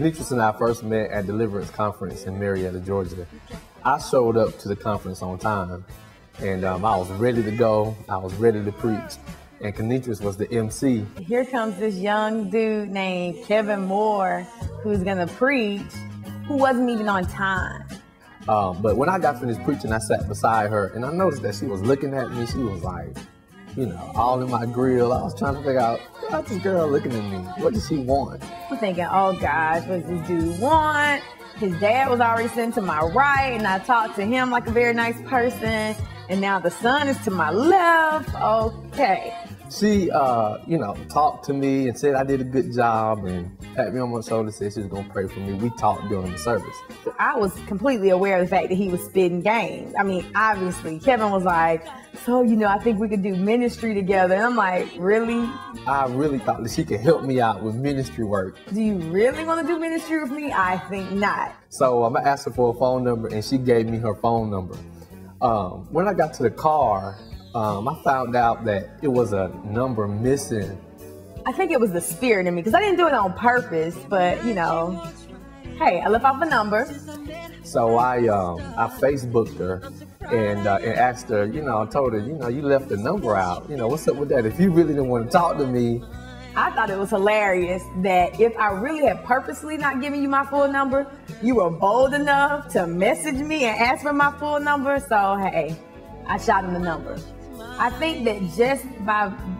Kenitris and I first met at Deliverance Conference in Marietta, Georgia. I showed up to the conference on time, and I was ready to go. I was ready to preach, and Kenitris was the MC. Here comes this young dude named Kevin Moore, who's gonna preach, who wasn't even on time. But when I got finished preaching, I sat beside her, and I noticed that she was looking at me. She was like, you know, all in my grill. I was trying to figure out, what's this girl looking at me? What does she want? I'm thinking, oh gosh, what does this dude want? His dad was already sitting to my right, and I talked to him like a very nice person. And now the son is to my left. Okay. She, you know, talked to me and said I did a good job and pat me on my shoulder, said she was going to pray for me. We talked during the service. I was completely aware of the fact that he was spitting game. I mean, obviously, Kevin was like, so, you know, I think we could do ministry together. And I'm like, really? I really thought that she could help me out with ministry work. Do you really want to do ministry with me? I think not. So I asked her for a phone number, and she gave me her phone number. When I got to the car, I found out that it was a number missing. I think it was the spirit in me, because I didn't do it on purpose, but, you know, hey, I left off a number. So I Facebooked her and asked her, you know, I told her, you know, you left the number out. You know, what's up with that? If you really didn't want to talk to me. I thought it was hilarious that if I really had purposely not given you my full number, you were bold enough to message me and ask for my full number. So, hey, I shot him the number. I think that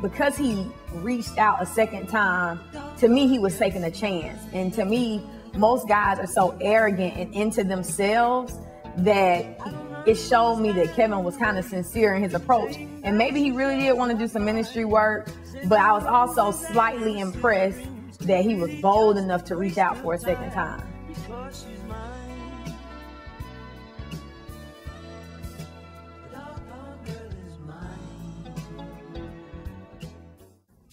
because he reached out a second time, to me, he was taking a chance. And to me, most guys are so arrogant and into themselves that it showed me that Kevin was kind of sincere in his approach. And maybe he really did want to do some ministry work, but I was also slightly impressed that he was bold enough to reach out for a second time.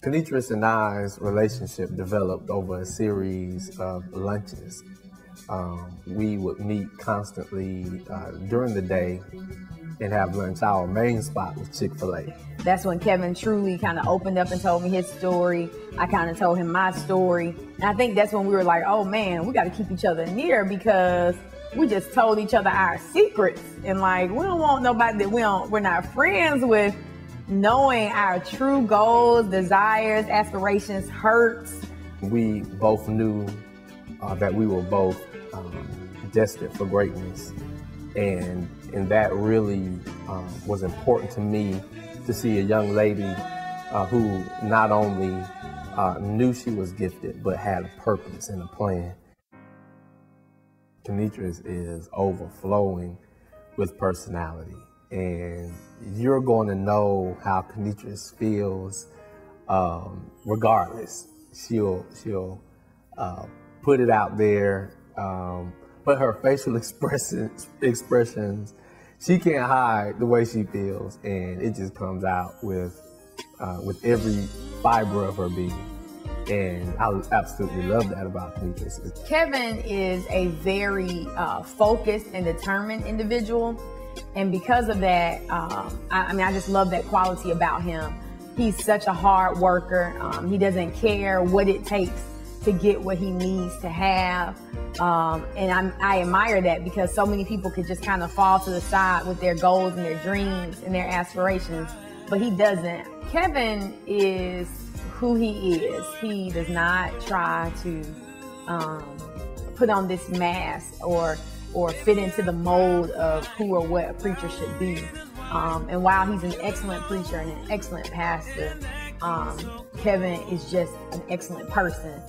Kenitris and I's relationship developed over a series of lunches. We would meet constantly during the day and have lunch. Our main spot was Chick-fil-A. That's when Kevin truly kind of opened up and told me his story. I kind of told him my story. And I think that's when we were like, oh man, we got to keep each other near, because we just told each other our secrets. And like, we don't want nobody that we're not friends with knowing our true goals, desires, aspirations, hurts. We both knew that we were both destined for greatness. And that really was important to me, to see a young lady who not only knew she was gifted, but had a purpose and a plan. Kenitris is overflowing with personality, and you're going to know how Kenitris feels regardless. She'll put it out there, but her facial expressions, she can't hide the way she feels, and it just comes out with every fiber of her being. And I absolutely love that about Kenitris. Kevin is a very focused and determined individual. And because of that, I just love that quality about him. He's such a hard worker. He doesn't care what it takes to get what he needs to have. And I admire that, because so many people could just kind of fall to the side with their goals and their dreams and their aspirations, but he doesn't. Kevin is who he is. He does not try to put on this mask or fit into the mold of who or what a preacher should be. And while he's an excellent preacher and an excellent pastor, Kevin is just an excellent person,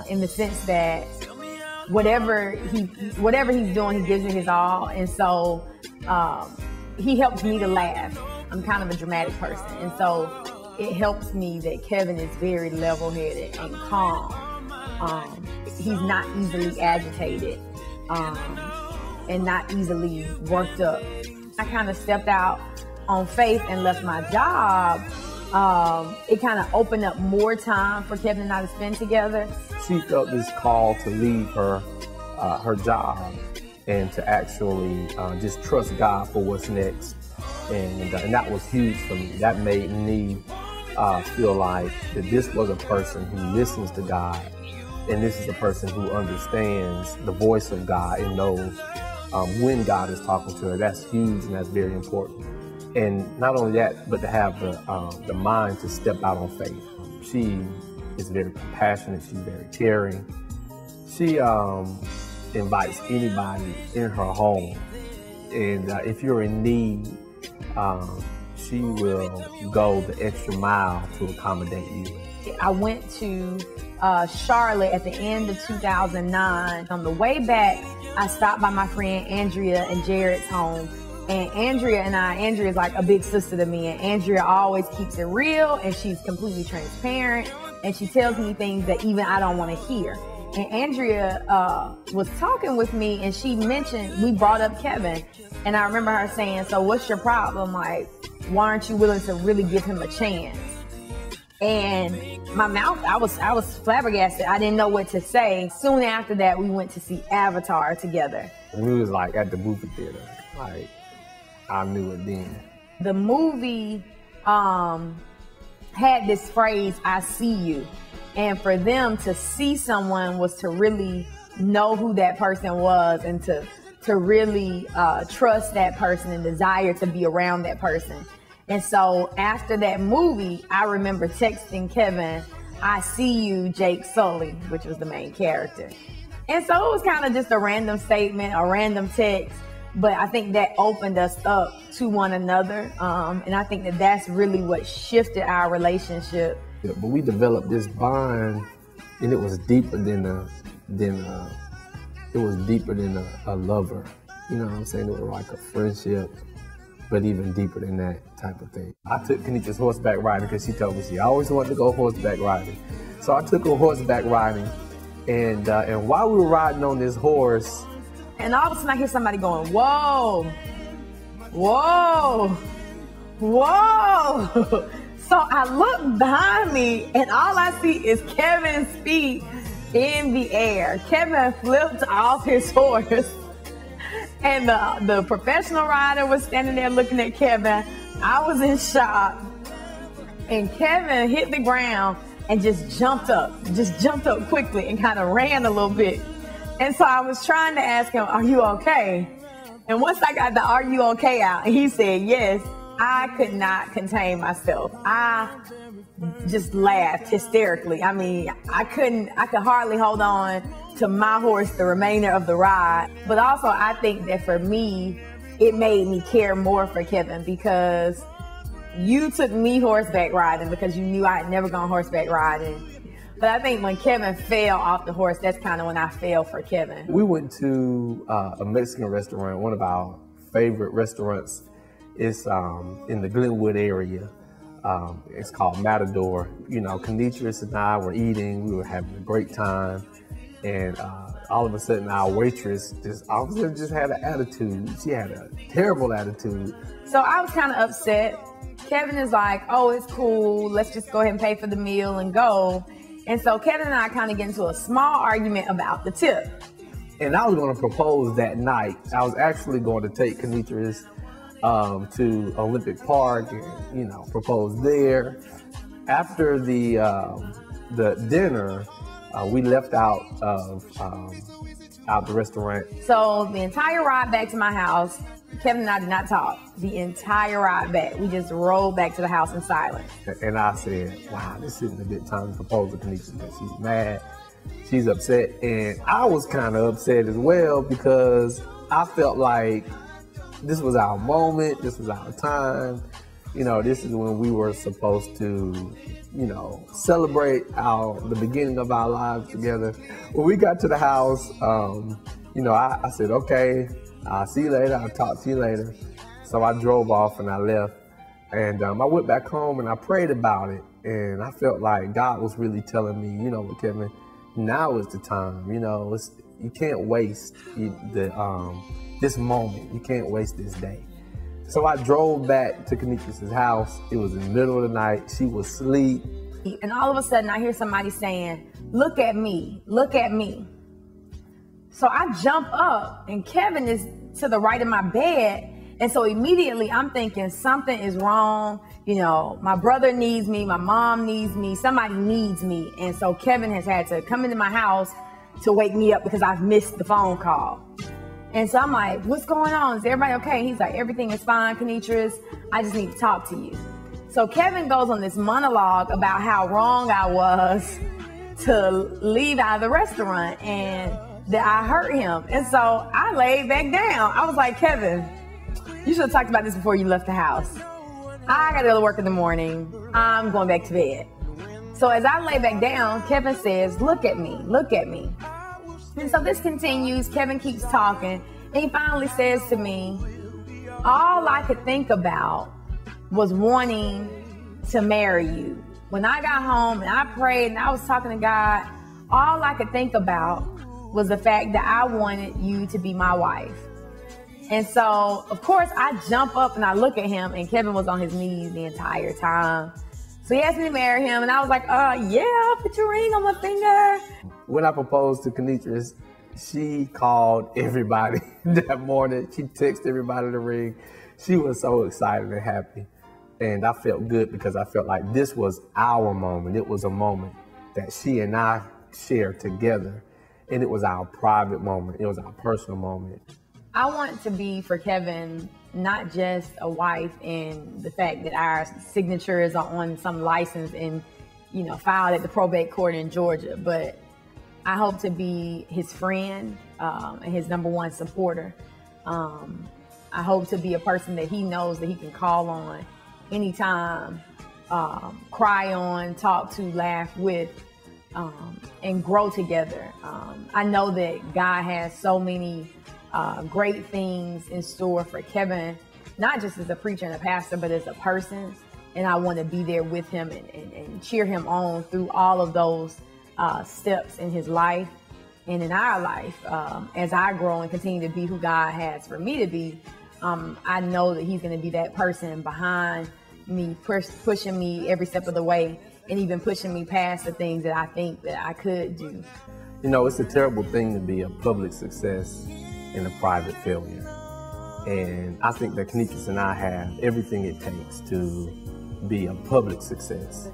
in the sense that whatever he's doing, he gives it his all. And so he helps me to laugh. I'm kind of a dramatic person, and so it helps me that Kevin is very level-headed and calm. He's not easily agitated, and not easily worked up. I kind of stepped out on faith and left my job. It kind of opened up more time for Kevin and I to spend together. She felt this call to leave her job and to actually just trust God for what's next. And that was huge for me. That made me feel like that this was a person who listens to God And this is a person who understands the voice of God and knows when God is talking to her. That's huge and that's very important. And not only that, but to have the mind to step out on faith. She is very compassionate. She's very caring. She invites anybody in her home. And if you're in need, she will go the extra mile to accommodate you. I went to Charlotte at the end of 2009. On the way back, I stopped by my friend Andrea and Jared's home. And Andrea's like a big sister to me. And Andrea always keeps it real, and she's completely transparent. And she tells me things that even I don't want to hear. And Andrea was talking with me, and she mentioned, we brought up Kevin. And I remember her saying, so what's your problem? Like, why aren't you willing to really give him a chance? And my mouth, I was flabbergasted. I didn't know what to say. Soon after that, we went to see Avatar together. We was like at the movie theater. Like, I knew it then. The movie had this phrase, I see you. And for them to see someone was to really know who that person was and to really trust that person and desire to be around that person. And so after that movie, I remember texting Kevin, I see you, Jake Sully, which was the main character. And so it was kind of just a random statement, a random text. But I think that opened us up to one another. And I think that that's really what shifted our relationship. Yeah, but we developed this bond, and it was deeper than a lover. You know what I'm saying? It was like a friendship, but even deeper than that type of thing. I took Kenita's horseback riding because she told me she always wanted to go horseback riding. So I took her horseback riding, and while we were riding on this horse, and all of a sudden I hear somebody going, whoa, whoa, whoa. So I look behind me, and all I see is Kevin's feet in the air. Kevin flipped off his horse, and the professional rider was standing there looking at Kevin. I was in shock, and Kevin hit the ground and just jumped up quickly and kind of ran a little bit. And so I was trying to ask him, are you okay? And once I got the are you okay out, and he said yes, I could not contain myself. I just laughed hysterically. I mean, I could hardly hold on to my horse the remainder of the ride. But also I think that for me, it made me care more for Kevin because you took me horseback riding because you knew I had never gone horseback riding. But I think when Kevin fell off the horse, that's kind of when I fell for Kevin. We went to a Mexican restaurant, one of our favorite restaurants. It's in the Glenwood area. It's called Matador. You know, Kenitris and I were eating. We were having a great time. And all of a sudden, our waitress just had an attitude. She had a terrible attitude. So I was kind of upset. Kevin is like, oh, it's cool. Let's just go ahead and pay for the meal and go. And so Kevin and I kind of get into a small argument about the tip. And I was going to propose that night. I was actually going to take Kenitris to Olympic Park and, you know, propose there. After the dinner, we left out of the restaurant. So the entire ride back to my house, Kevin and I did not talk. The entire ride back. We just rolled back to the house in silence. And I said, wow, this isn't a good time to propose to Kenitris. She's mad. She's upset. And I was kind of upset as well because I felt like this was our moment. This was our time. You know, this is when we were supposed to, you know, celebrate the beginning of our lives together. When we got to the house, you know, I said, okay, I'll see you later. I'll talk to you later. So I drove off and I left. And I went back home and I prayed about it. And I felt like God was really telling me, you know what, Kevin, now is the time. You know, you can't waste this moment. You can't waste this day. So I drove back to Kenitris' house. It was in the middle of the night. She was asleep. And all of a sudden I hear somebody saying, look at me, look at me. So I jump up and Kevin is to the right of my bed And so immediately I'm thinking something is wrong. You know, my brother needs me, my mom needs me, somebody needs me. And so Kevin has had to come into my house to wake me up because I've missed the phone call. And so I'm like, what's going on? Is everybody okay? He's like, everything is fine, Kenitris. I just need to talk to you. So Kevin goes on this monologue about how wrong I was to leave out of the restaurant and that I hurt him. And so I laid back down. I was like, Kevin, you should have talked about this before you left the house. I got to go to work in the morning. I'm going back to bed. So as I lay back down, Kevin says, look at me, look at me. And so this continues. Kevin keeps talking. And he finally says to me, all I could think about was wanting to marry you. When I got home and I prayed and I was talking to God, all I could think about was the fact that I wanted you to be my wife. And so, of course, I jump up and I look at him, and Kevin was on his knees the entire time. So he asked me to marry him, and I was like, yeah, put your ring on my finger. When I proposed to Kenitris, she called everybody that morning. She texted everybody the ring. She was so excited and happy. And I felt good because I felt like this was our moment. It was a moment that she and I shared together. And it was our private moment. It was our personal moment. I want to be for Kevin not just a wife in the fact that our signatures are on some license and, you know, filed at the probate court in Georgia, but I hope to be his friend and his #1 supporter. I hope to be a person that he knows that he can call on anytime, cry on, talk to, laugh with, and grow together. I know that God has so many great things in store for Kevin, not just as a preacher and a pastor, but as a person. And I want to be there with him and cheer him on through all of those steps in his life and in our life. As I grow and continue to be who God has for me to be, I know that he's going to be that person behind me, pushing me every step of the way, and even pushing me past the things that I think that I could do. You know, it's a terrible thing to be a public success and a private failure. And I think that Kenitris and I have everything it takes to be a public success.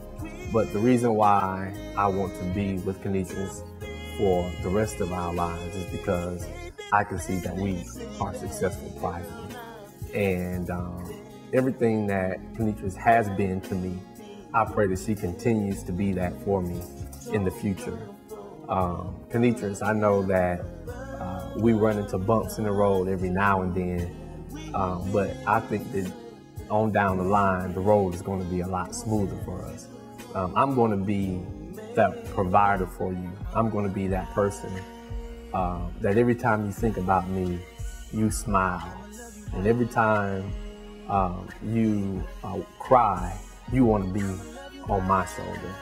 But the reason why I want to be with Kenitris for the rest of our lives is because I can see that we are successful privately. And everything that Kenitris has been to me, I pray that she continues to be that for me in the future. Kenitris, I know that we run into bumps in the road every now and then, but I think that on down the line, the road is going to be a lot smoother for us. I'm going to be that provider for you. I'm going to be that person that every time you think about me, you smile. And every time you cry, you want to be on my shoulder.